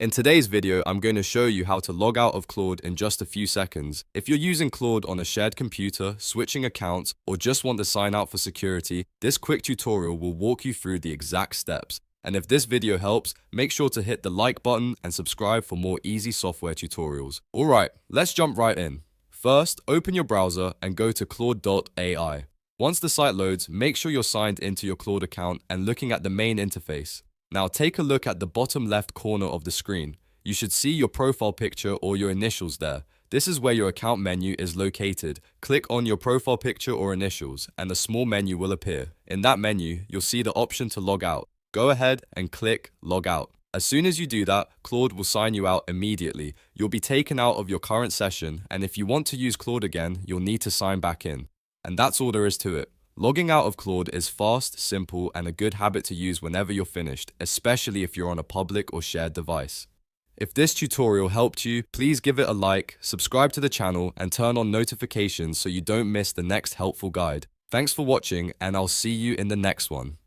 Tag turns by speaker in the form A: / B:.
A: In today's video, I'm going to show you how to log out of Claude in just a few seconds. If you're using Claude on a shared computer, switching accounts, or just want to sign out for security, this quick tutorial will walk you through the exact steps. And if this video helps, make sure to hit the like button and subscribe for more easy software tutorials. Alright, let's jump right in. First, open your browser and go to claude.ai. Once the site loads, make sure you're signed into your Claude account and looking at the main interface. Now take a look at the bottom left corner of the screen. You should see your profile picture or your initials there. This is where your account menu is located. Click on your profile picture or initials and a small menu will appear. In that menu, you'll see the option to log out. Go ahead and click log out. As soon as you do that, Claude will sign you out immediately. You'll be taken out of your current session, and if you want to use Claude again, you'll need to sign back in. And that's all there is to it. Logging out of Claude is fast, simple, and a good habit to use whenever you're finished, especially if you're on a public or shared device. If this tutorial helped you, please give it a like, subscribe to the channel, and turn on notifications so you don't miss the next helpful guide. Thanks for watching, and I'll see you in the next one.